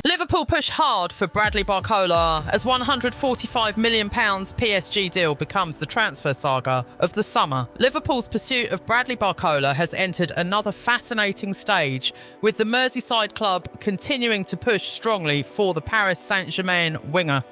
Liverpool push hard for Bradily Barcola as £145 million PSG deal becomes the transfer saga of the summer. Liverpool's pursuit of Bradily Barcola has entered another fascinating stage, with the Merseyside club continuing to push strongly for the Paris Saint-Germain winger.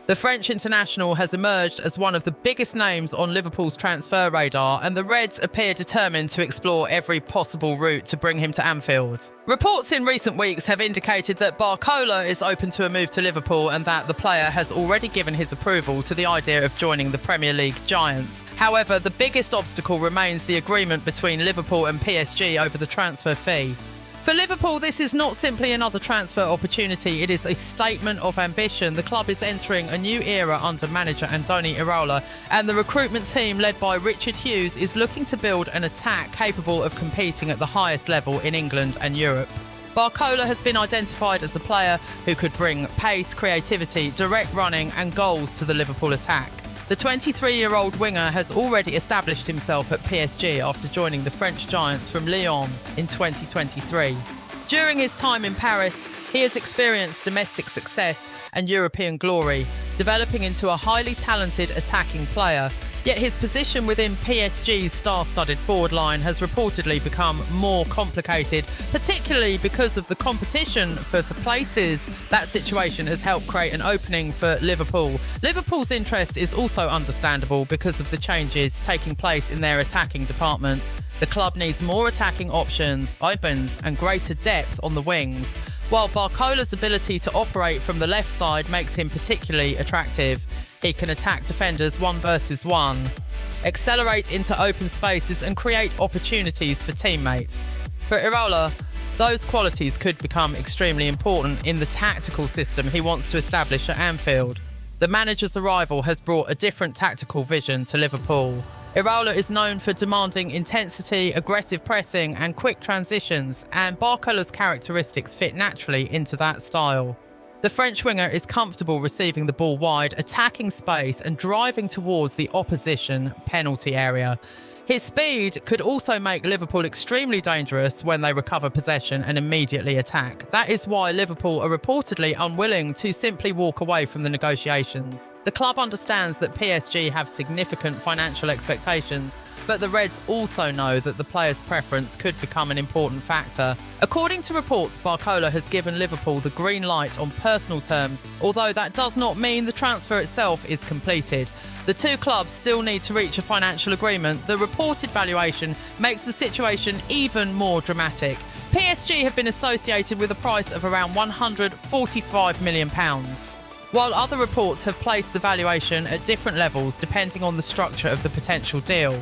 The French international has emerged as one of the biggest names on Liverpool's transfer radar, and the Reds appear determined to explore every possible route to bring him to Anfield. Reports in recent weeks have indicated that Barcola is open to a move to Liverpool and that the player has already given his approval to the idea of joining the Premier League giants. However, the biggest obstacle remains the agreement between Liverpool and PSG over the transfer fee. For Liverpool, this is not simply another transfer opportunity, it is a statement of ambition. The club is entering a new era under manager Andoni Iraola, and the recruitment team led by Richard Hughes is looking to build an attack capable of competing at the highest level in England and Europe. Barcola has been identified as a player who could bring pace, creativity, direct running and goals to the Liverpool attack. The 23-year-old winger has already established himself at PSG after joining the French giants from Lyon in 2023. During his time in Paris, he has experienced domestic success and European glory, developing into a highly talented attacking player. Yet his position within PSG's star-studded forward line has reportedly become more complicated, particularly because of the competition for the places. That situation has helped create an opening for Liverpool. Liverpool's interest is also understandable because of the changes taking place in their attacking department. The club needs more attacking options, opens and greater depth on the wings, while Barcola's ability to operate from the left side makes him particularly attractive. He can attack defenders 1 versus 1, accelerate into open spaces and create opportunities for teammates. For Iraola, those qualities could become extremely important in the tactical system he wants to establish at Anfield. The manager's arrival has brought a different tactical vision to Liverpool. Iraola is known for demanding intensity, aggressive pressing and quick transitions, and Barcola's characteristics fit naturally into that style. The French winger is comfortable receiving the ball wide, attacking space and driving towards the opposition penalty area. His speed could also make Liverpool extremely dangerous when they recover possession and immediately attack. That is why Liverpool are reportedly unwilling to simply walk away from the negotiations. The club understands that PSG have significant financial expectations, but the Reds also know that the player's preference could become an important factor. According to reports, Barcola has given Liverpool the green light on personal terms, although that does not mean the transfer itself is completed. The two clubs still need to reach a financial agreement. The reported valuation makes the situation even more dramatic. PSG have been associated with a price of around £145 million, while other reports have placed the valuation at different levels depending on the structure of the potential deal.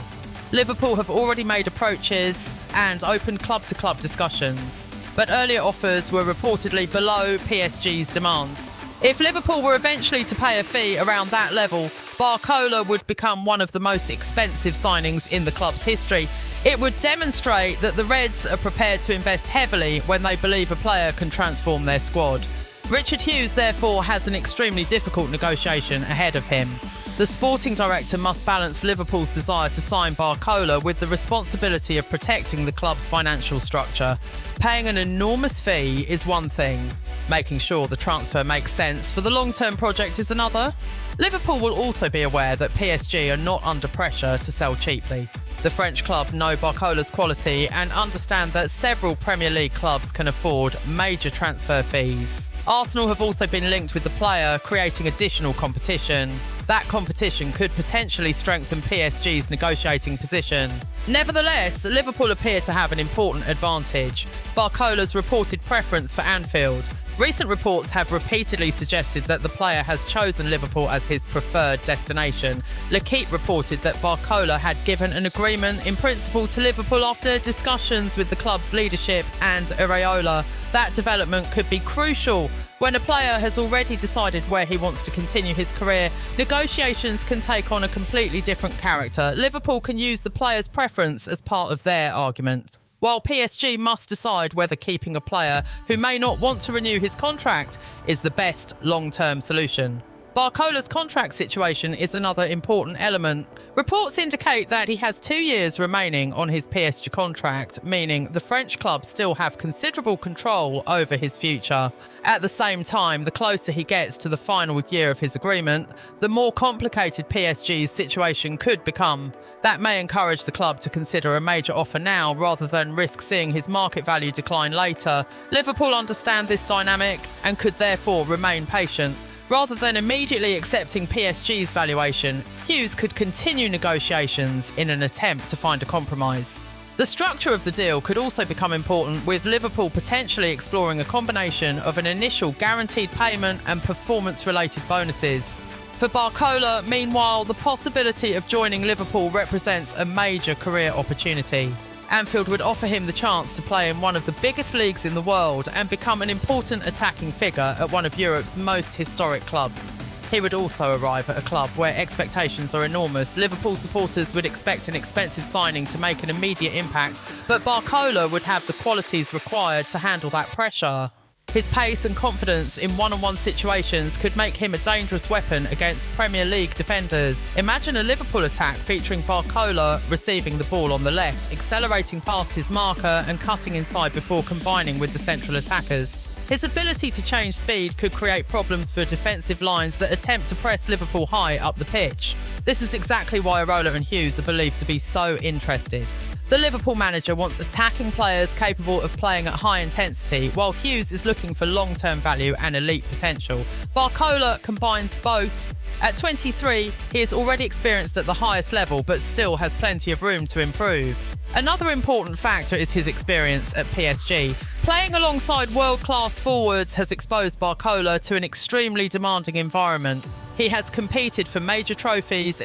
Liverpool have already made approaches and opened club-to-club discussions, but earlier offers were reportedly below PSG's demands. If Liverpool were eventually to pay a fee around that level, Barcola would become one of the most expensive signings in the club's history. It would demonstrate that the Reds are prepared to invest heavily when they believe a player can transform their squad. Richard Hughes, therefore, has an extremely difficult negotiation ahead of him. The sporting director must balance Liverpool's desire to sign Barcola with the responsibility of protecting the club's financial structure. Paying an enormous fee is one thing. Making sure the transfer makes sense for the long-term project is another. Liverpool will also be aware that PSG are not under pressure to sell cheaply. The French club know Barcola's quality and understand that several Premier League clubs can afford major transfer fees. Arsenal have also been linked with the player, creating additional competition. That competition could potentially strengthen PSG's negotiating position. Nevertheless, Liverpool appear to have an important advantage: Barcola's reported preference for Anfield. Recent reports have repeatedly suggested that the player has chosen Liverpool as his preferred destination. L'Equipe reported that Barcola had given an agreement in principle to Liverpool after discussions with the club's leadership and Iraola. That development could be crucial. When a player has already decided where he wants to continue his career, negotiations can take on a completely different character. Liverpool can use the player's preference as part of their argument, while PSG must decide whether keeping a player who may not want to renew his contract is the best long-term solution. Barcola's contract situation is another important element. Reports indicate that he has 2 years remaining on his PSG contract, meaning the French club still have considerable control over his future. At the same time, the closer he gets to the final year of his agreement, the more complicated PSG's situation could become. That may encourage the club to consider a major offer now rather than risk seeing his market value decline later. Liverpool understand this dynamic and could therefore remain patient. Rather than immediately accepting PSG's valuation, Hughes could continue negotiations in an attempt to find a compromise. The structure of the deal could also become important, with Liverpool potentially exploring a combination of an initial guaranteed payment and performance-related bonuses. For Barcola, meanwhile, the possibility of joining Liverpool represents a major career opportunity. Anfield would offer him the chance to play in one of the biggest leagues in the world and become an important attacking figure at one of Europe's most historic clubs. He would also arrive at a club where expectations are enormous. Liverpool supporters would expect an expensive signing to make an immediate impact, but Barcola would have the qualities required to handle that pressure. His pace and confidence in one-on-one situations could make him a dangerous weapon against Premier League defenders. Imagine a Liverpool attack featuring Barcola receiving the ball on the left, accelerating past his marker and cutting inside before combining with the central attackers. His ability to change speed could create problems for defensive lines that attempt to press Liverpool high up the pitch. This is exactly why Areola and Hughes are believed to be so interested. The Liverpool manager wants attacking players capable of playing at high intensity, while Hughes is looking for long-term value and elite potential. Barcola combines both. At 23, he is already experienced at the highest level, but still has plenty of room to improve. Another important factor is his experience at PSG. Playing alongside world-class forwards has exposed Barcola to an extremely demanding environment. He has competed for major trophies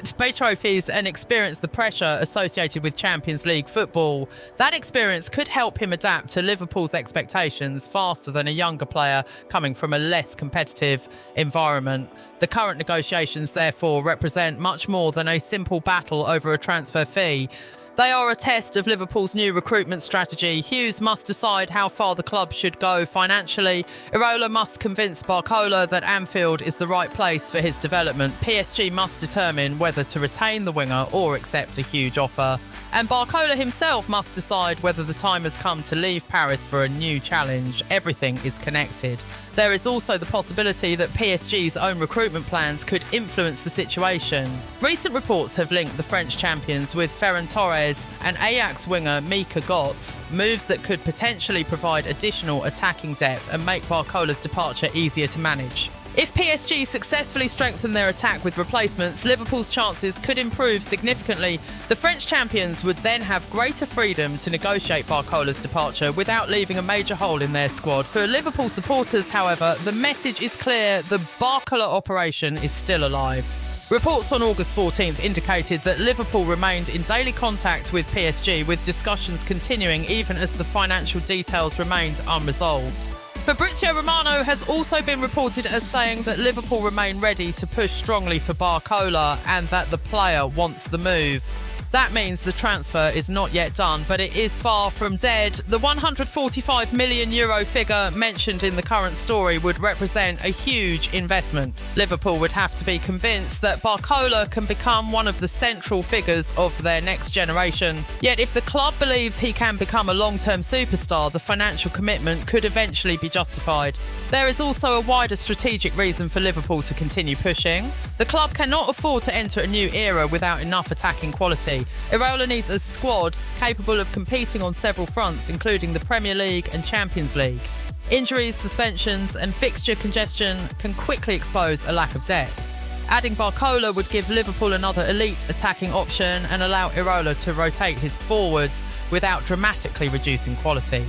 and experienced the pressure associated with Champions League football. That experience could help him adapt to Liverpool's expectations faster than a younger player coming from a less competitive environment. The current negotiations, therefore, represent much more than a simple battle over a transfer fee. They are a test of Liverpool's new recruitment strategy. Hughes must decide how far the club should go financially. Areola must convince Barcola that Anfield is the right place for his development. PSG must determine whether to retain the winger or accept a huge offer. And Barcola himself must decide whether the time has come to leave Paris for a new challenge. Everything is connected. There is also the possibility that PSG's own recruitment plans could influence the situation. Recent reports have linked the French champions with Ferran Torres and Ajax winger Mika Götze, moves that could potentially provide additional attacking depth and make Barcola's departure easier to manage. If PSG successfully strengthen their attack with replacements, Liverpool's chances could improve significantly. The French champions would then have greater freedom to negotiate Barcola's departure without leaving a major hole in their squad. For Liverpool supporters, however, the message is clear: the Barcola operation is still alive. Reports on August 14th indicated that Liverpool remained in daily contact with PSG, with discussions continuing even as the financial details remained unresolved. Fabrizio Romano has also been reported as saying that Liverpool remain ready to push strongly for Barcola and that the player wants the move. That means the transfer is not yet done, but it is far from dead. The €145 million figure mentioned in the current story would represent a huge investment. Liverpool would have to be convinced that Barcola can become one of the central figures of their next generation. Yet if the club believes he can become a long-term superstar, the financial commitment could eventually be justified. There is also a wider strategic reason for Liverpool to continue pushing. The club cannot afford to enter a new era without enough attacking quality. Areola needs a squad capable of competing on several fronts, including the Premier League and Champions League. Injuries, suspensions and fixture congestion can quickly expose a lack of depth. Adding Barcola would give Liverpool another elite attacking option and allow Areola to rotate his forwards without dramatically reducing quality.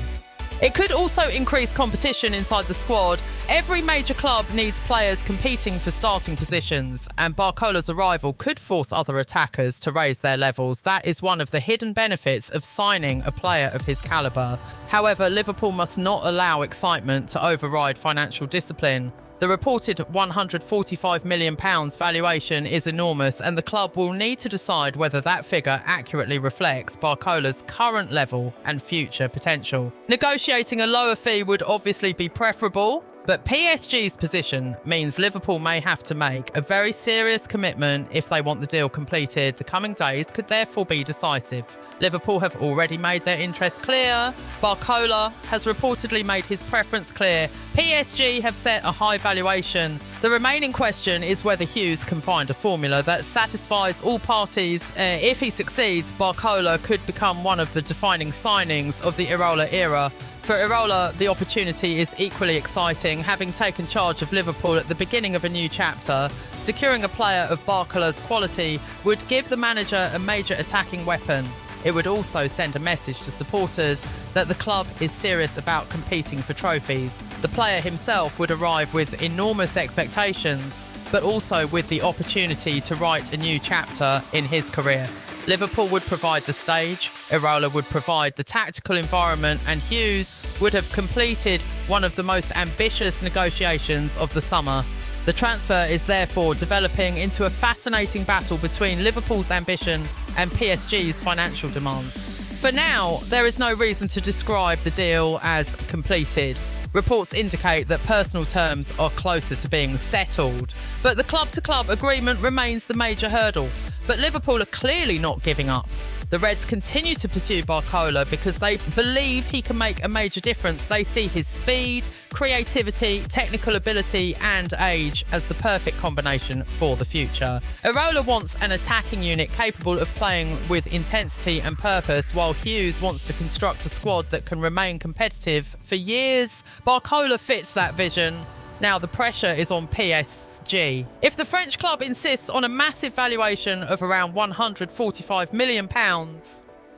It could also increase competition inside the squad. Every major club needs players competing for starting positions, and Barcola's arrival could force other attackers to raise their levels. That is one of the hidden benefits of signing a player of his calibre. However, Liverpool must not allow excitement to override financial discipline. The reported £145 million valuation is enormous, and the club will need to decide whether that figure accurately reflects Barcola's current level and future potential. Negotiating a lower fee would obviously be preferable. But PSG's position means Liverpool may have to make a very serious commitment if they want the deal completed. The coming days could therefore be decisive. Liverpool have already made their interest clear. Barcola has reportedly made his preference clear. PSG have set a high valuation. The remaining question is whether Hughes can find a formula that satisfies all parties. If he succeeds, Barcola could become one of the defining signings of the Iraola era. For Iraola, the opportunity is equally exciting. Having taken charge of Liverpool at the beginning of a new chapter, securing a player of Barcola's quality would give the manager a major attacking weapon. It would also send a message to supporters that the club is serious about competing for trophies. The player himself would arrive with enormous expectations, but also with the opportunity to write a new chapter in his career. Liverpool would provide the stage, Iraola would provide the tactical environment, and Hughes would have completed one of the most ambitious negotiations of the summer. The transfer is therefore developing into a fascinating battle between Liverpool's ambition and PSG's financial demands. For now, there is no reason to describe the deal as completed. Reports indicate that personal terms are closer to being settled, but the club-to-club agreement remains the major hurdle. But Liverpool are clearly not giving up. The Reds continue to pursue Barcola because they believe he can make a major difference. They see his speed, creativity, technical ability and age as the perfect combination for the future. Iraola wants an attacking unit capable of playing with intensity and purpose, while Hughes wants to construct a squad that can remain competitive for years. Barcola fits that vision. Now the pressure is on PSG. If the French club insists on a massive valuation of around £145 million,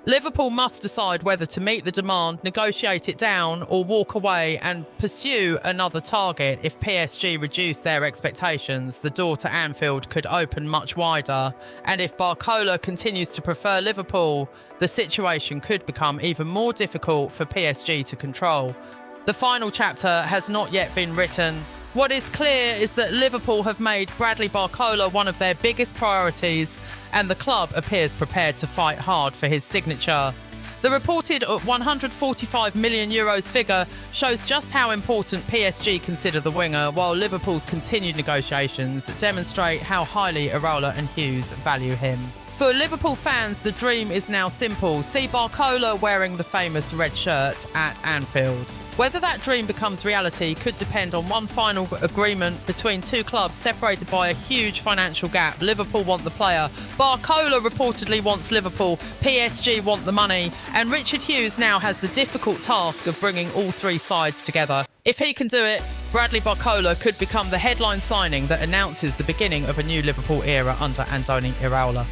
Liverpool must decide whether to meet the demand, negotiate it down, or walk away and pursue another target. If PSG reduce their expectations, the door to Anfield could open much wider. And if Barcola continues to prefer Liverpool, the situation could become even more difficult for PSG to control. The final chapter has not yet been written. What is clear is that Liverpool have made Bradily Barcola one of their biggest priorities, and the club appears prepared to fight hard for his signature. The reported €145 million figure shows just how important PSG consider the winger, while Liverpool's continued negotiations demonstrate how highly Iraola and Hughes value him. For Liverpool fans, the dream is now simple. See Barcola wearing the famous red shirt at Anfield. Whether that dream becomes reality could depend on one final agreement between two clubs separated by a huge financial gap. Liverpool want the player, Barcola reportedly wants Liverpool, PSG want the money, and Richard Hughes now has the difficult task of bringing all three sides together. If he can do it, Bradily Barcola could become the headline signing that announces the beginning of a new Liverpool era under Andoni Iraola.